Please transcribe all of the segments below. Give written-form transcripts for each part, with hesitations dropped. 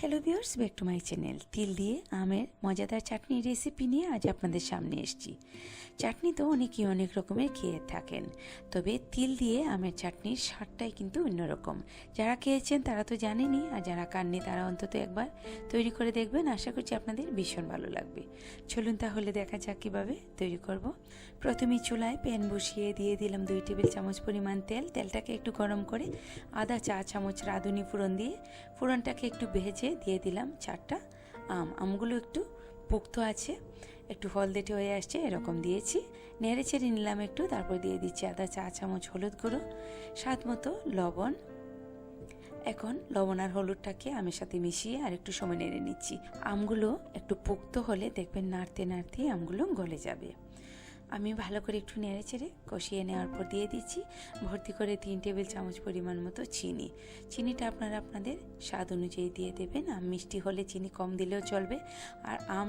Hello viewers, back to my channel. তিল দিয়ে আমের মজাদার চাটনির রেসিপি নিয়ে আজ আপনাদের সামনে এসেছি। চাটনি তো অনেকেই অনেক রকমের খেয়ে থাকেন, তবে তিল দিয়ে আমের চাটনির স্বাদটাই কিন্তু অন্যরকম। যারা খেয়েছেন তারা তো জানেনই, আর যারা খাননি তারা অন্তত একবার তৈরি করে দেখবেন। আশা করছি আপনাদের ভীষণ ভালো লাগবে। চলুন তাহলে দেখা যাক কীভাবে তৈরি করব। প্রথমেই চুলায় প্যান বসিয়ে দিয়ে দিলাম 2 টেবিল চামচ পরিমাণ তেল। তেলটাকে একটু গরম করে আধা চা চামচ রাঁধুনি ফোড়ন দিয়ে ফোড়নটাকে একটু ভেজে দিয়ে দিলাম 4টা আমগুলো একটু পোক্ত আছে, একটু হলদেটে হয়ে আসছে এরকম দিয়েছি। নেড়ে চেড়ে নিলাম একটু, তারপর দিয়ে দিচ্ছি আধা চা চামচ হলুদ গুঁড়ো, স্বাদ মতো লবণ। এখন লবণ আর হলুদটাকে আমের সাথে মিশিয়ে আর একটু সময় নেড়ে নিচ্ছি। আমগুলো একটু পোক্ত হলে দেখবেন নাড়তে নাড়তে আমগুলো গলে যাবে। আমি ভালো করে একটু নেড়ে চেড়ে কষিয়ে নেওয়ার পর দিয়ে দিচ্ছি ভর্তি করে 3 টেবিল চামচ পরিমাণ মতো চিনি। চিনিটা আপনারা আপনাদের স্বাদ অনুযায়ী দিয়ে দেবেন। আম মিষ্টি হলে চিনি কম দিলেও চলবে, আর আম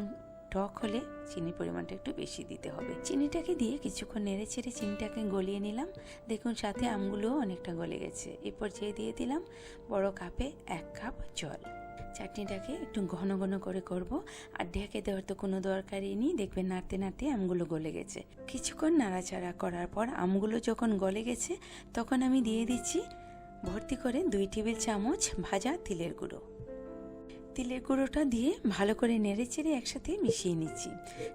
টক হলে চিনির পরিমাণটা একটু বেশি দিতে হবে। চিনিটাকে দিয়ে কিছুক্ষণ নেড়ে চেড়ে চিনিটাকে গলিয়ে নিলাম। দেখুন সাথে আমগুলোও অনেকটা গলে গেছে। এই পর্যায়ে দিয়ে দিলাম বড় কাপে 1 কাপ জল। চাটনিটাকে একটু ঘন ঘন করে করব, আর ঢেকে দেওয়ার তো কোনো দরকারই নেই। দেখবেন নাড়তে নাড়তে আমগুলো গলে গেছে। কিছুক্ষণ নাড়াচাড়া করার পর আমগুলো যখন গলে গেছে তখন আমি দিয়ে দিচ্ছি ভর্তি করে 2 টেবিল চামচ ভাজা তিলের গুঁড়ো। তিলের গুঁড়োটা দিয়ে ভালো করে নেড়ে চেড়ে একসাথে মিশিয়ে নিচ্ছি।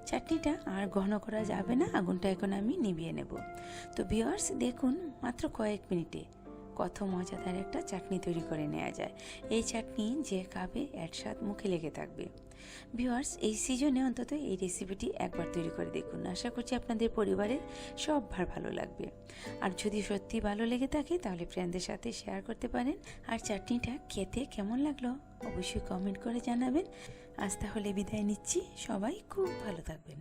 চাটনিটা আর ঘন করা যাবে না, আগুনটা এখন আমি নিভিয়ে নেব। তো ভিউয়ার্স দেখুন, মাত্র কয়েক মিনিটে কত মজাদার একটা চাটনি তৈরি করে নেওয়া যায়। এই চাটনি যে খাবে এর স্বাদ মুখে লেগে থাকবে। ভিউয়ার্স, এই সিজনে অন্তত এই রেসিপিটি একবার তৈরি করে দেখুন। আশা করছি আপনাদের পরিবারের সবার ভালো লাগবে। আর যদি সত্যি ভালো লেগে থাকে তাহলে ফ্রেন্ডদের সাথে শেয়ার করতে পারেন। আর চাটনিটা খেতে কেমন লাগলো অবশ্যই কমেন্ট করে জানাবেন। আজ তাহলে বিদায় নিচ্ছি, সবাই খুব ভালো থাকবেন।